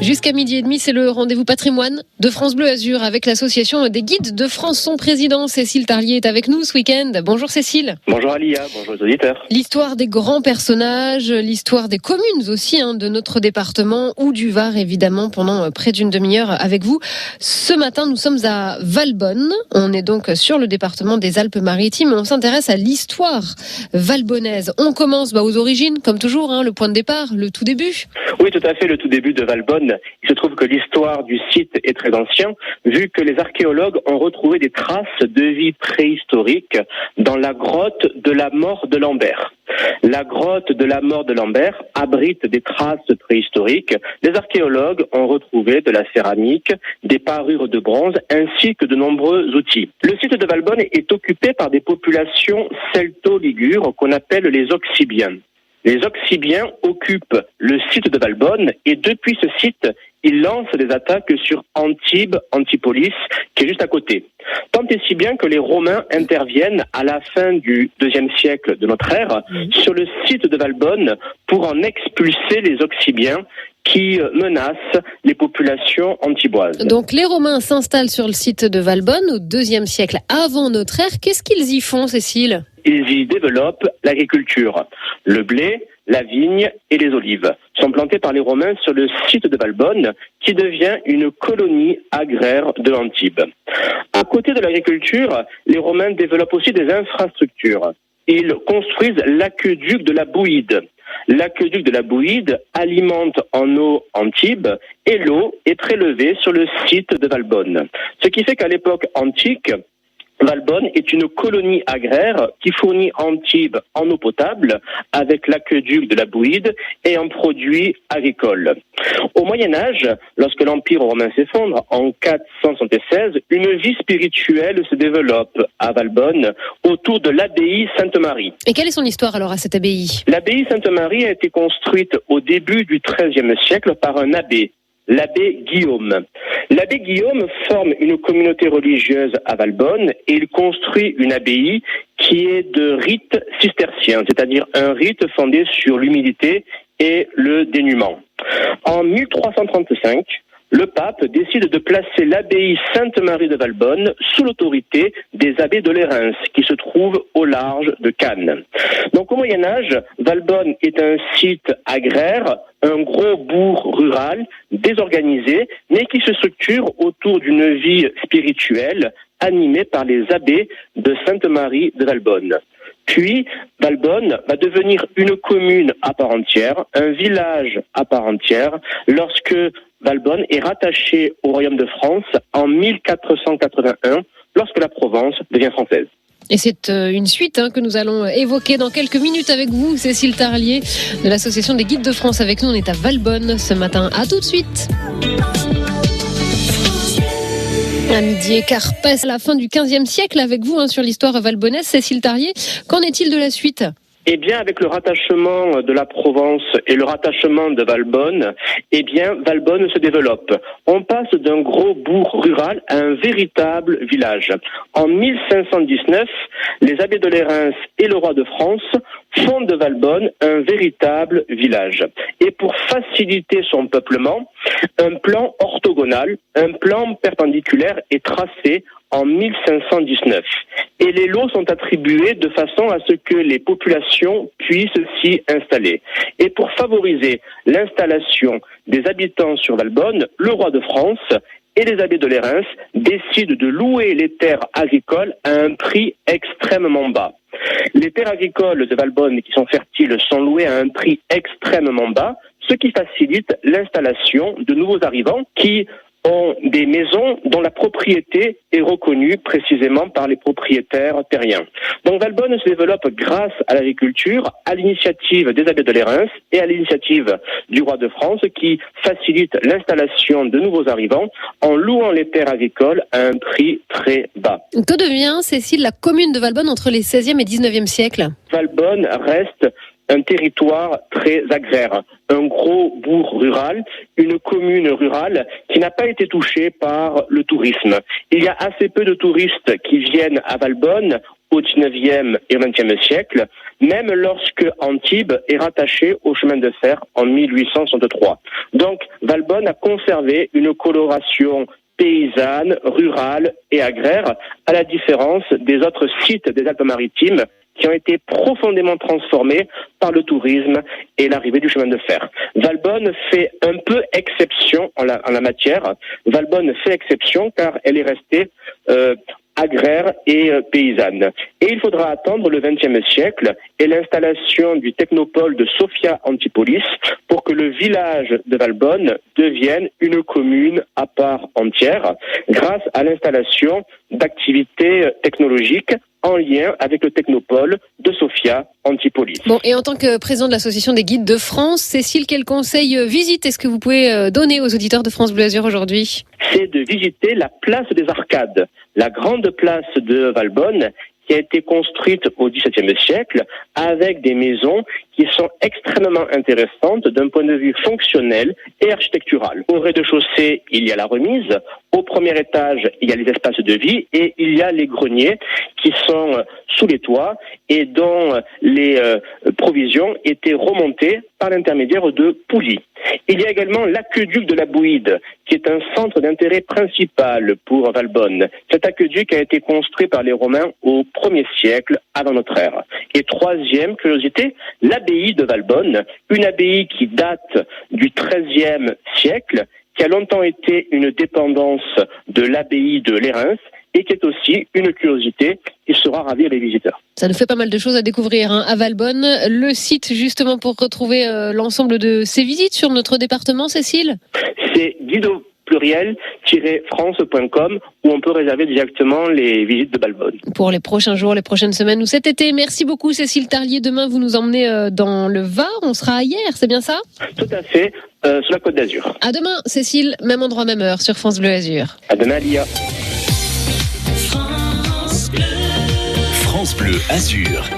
Jusqu'à 12h30, c'est le rendez-vous patrimoine de France Bleu Azur avec l'association des guides de France. Son président, Cécile Tarlier, est avec nous ce week-end. Bonjour Cécile. Bonjour Alia, bonjour aux auditeurs. L'histoire des grands personnages, l'histoire des communes aussi de notre département ou du Var évidemment pendant près d'une demi-heure avec vous. Ce matin, nous sommes à Valbonne. On est donc sur le département des Alpes-Maritimes. On s'intéresse à l'histoire valbonnaise. On commence aux origines, comme toujours, le point de départ, le tout début. Oui, tout à fait, le tout début de Valbonne. Il se trouve que l'histoire du site est très ancienne, vu que les archéologues ont retrouvé des traces de vie préhistorique dans la grotte de la Mort de Lambert. La grotte de la Mort de Lambert abrite des traces préhistoriques. Les archéologues ont retrouvé de la céramique, des parures de bronze ainsi que de nombreux outils. Le site de Valbonne est occupé par des populations celto-ligures qu'on appelle les Occibiens. Les Occibiens occupent le site de Valbonne et depuis ce site, ils lancent des attaques sur Antibes, Antipolis, qui est juste à côté. Tant et si bien que les Romains interviennent à la fin du IIe siècle de notre ère sur le site de Valbonne pour en expulser les Occibiens qui menacent les populations antiboises. Donc les Romains s'installent sur le site de Valbonne au IIe siècle avant notre ère. Qu'est-ce qu'ils y font, Cécile ? Ils y développent l'agriculture. Le blé, la vigne et les olives sont plantés par les Romains sur le site de Valbonne, qui devient une colonie agraire de Antibes. À côté de l'agriculture, les Romains développent aussi des infrastructures. Ils construisent l'aqueduc de la Bouide. L'aqueduc de la Bouide alimente en eau Antibes et l'eau est prélevée sur le site de Valbonne. Ce qui fait qu'à l'époque antique, Valbonne est une colonie agraire qui fournit Antibes en eau potable avec l'aqueduc de la Bouide et en produits agricoles. Au Moyen-Âge, lorsque l'Empire romain s'effondre, en 476, une vie spirituelle se développe à Valbonne autour de l'abbaye Sainte-Marie. Et quelle est son histoire alors à cette abbaye ? L'abbaye Sainte-Marie a été construite au début du XIIIe siècle par un abbé, l'abbé Guillaume. L'abbé Guillaume forme une communauté religieuse à Valbonne et il construit une abbaye qui est de rite cistercien, c'est-à-dire un rite fondé sur l'humilité et le dénuement. En 1335, le pape décide de placer l'abbaye Sainte-Marie de Valbonne sous l'autorité des abbés de Lérins, qui se trouvent au large de Cannes. Donc au Moyen-Âge, Valbonne est un site agraire, un gros bourg rural, désorganisé, mais qui se structure autour d'une vie spirituelle animée par les abbés de Sainte-Marie de Valbonne. Puis, Valbonne va devenir une commune à part entière, un village à part entière, lorsque Valbonne est rattaché au Royaume de France en 1481, lorsque la Provence devient française. Et c'est une suite que nous allons évoquer dans quelques minutes avec vous, Cécile Tarlier, de l'Association des guides de France. Avec nous, on est à Valbonne ce matin. À tout de suite. À 12h15, passe à la fin du XVe siècle avec vous sur l'histoire valbonnaise. Cécile Tarlier, qu'en est-il de la suite ? Eh bien, avec le rattachement de la Provence et le rattachement de Valbonne, Valbonne se développe. On passe d'un gros bourg rural à un véritable village. En 1519, les abbés de Lérins et le roi de France font de Valbonne un véritable village. Et pour faciliter son peuplement, un plan orthogonal, un plan perpendiculaire est tracé en 1519. Et les lots sont attribués de façon à ce que les populations puissent s'y installer. Et pour favoriser l'installation des habitants sur Valbonne, le roi de France et les abbés de Lérins décident de louer les terres agricoles à un prix extrêmement bas. Les terres agricoles de Valbonne qui sont fertiles sont louées à un prix extrêmement bas, ce qui facilite l'installation de nouveaux arrivants qui ont des maisons dont la propriété est reconnue précisément par les propriétaires terriens. Donc Valbonne se développe grâce à l'agriculture, à l'initiative des abbés de Lérins et à l'initiative du roi de France qui facilite l'installation de nouveaux arrivants en louant les terres agricoles à un prix très bas. Que devient, Cécile, la commune de Valbonne entre les XVIe et XIXe siècles ? Valbonne reste un territoire très agraire, un gros bourg rural, une commune rurale qui n'a pas été touchée par le tourisme. Il y a assez peu de touristes qui viennent à Valbonne au 19e et au 20e siècle, même lorsque Antibes est rattaché au chemin de fer en 1863. Donc Valbonne a conservé une coloration paysanne, rurale et agraire, à la différence des autres sites des Alpes-Maritimes qui ont été profondément transformés par le tourisme et l'arrivée du chemin de fer. Valbonne fait un peu exception en la matière. Valbonne fait exception car elle est restée agraire et paysanne. Et il faudra attendre le XXe siècle et l'installation du technopôle de Sophia Antipolis pour que le village de Valbonne devienne une commune à part entière grâce à l'installation d'activités technologiques en lien avec le technopôle de Sophia Antipolis. Bon, et en tant que président de l'Association des guides de France, Cécile, quel conseil visite est-ce que vous pouvez donner aux auditeurs de France Bleu Azur aujourd'hui ? C'est de visiter la place des Arcades, la grande place de Valbonne, qui a été construite au XVIIe siècle avec des maisons qui sont extrêmement intéressantes d'un point de vue fonctionnel et architectural. Au rez-de-chaussée, il y a la remise. Au premier étage, il y a les espaces de vie et il y a les greniers qui sont sous les toits et dont les provisions étaient remontées par l'intermédiaire de poulies. Il y a également l'aqueduc de la Bouide, qui est un centre d'intérêt principal pour Valbonne. Cet aqueduc a été construit par les Romains au 1er siècle avant notre ère. Et troisième curiosité, l'abbaye de Valbonne, une abbaye qui date du XIIIe siècle, qui a longtemps été une dépendance de l'abbaye de Lérins et qui est aussi une curiosité qui saura ravir les visiteurs. Ça nous fait pas mal de choses à découvrir à Valbonne. Le site justement pour retrouver l'ensemble de ces visites sur notre département, Cécile ? C'est Guido france.com où on peut réserver directement les visites de Valbonne. Pour les prochains jours, les prochaines semaines ou cet été. Merci beaucoup Cécile Tarlier. Demain, vous nous emmenez dans le Var. On sera à Hyères, c'est bien ça ? Tout à fait, sur la Côte d'Azur. À demain Cécile, même endroit, même heure sur France Bleu Azur. À demain Lia. France Bleu Azur.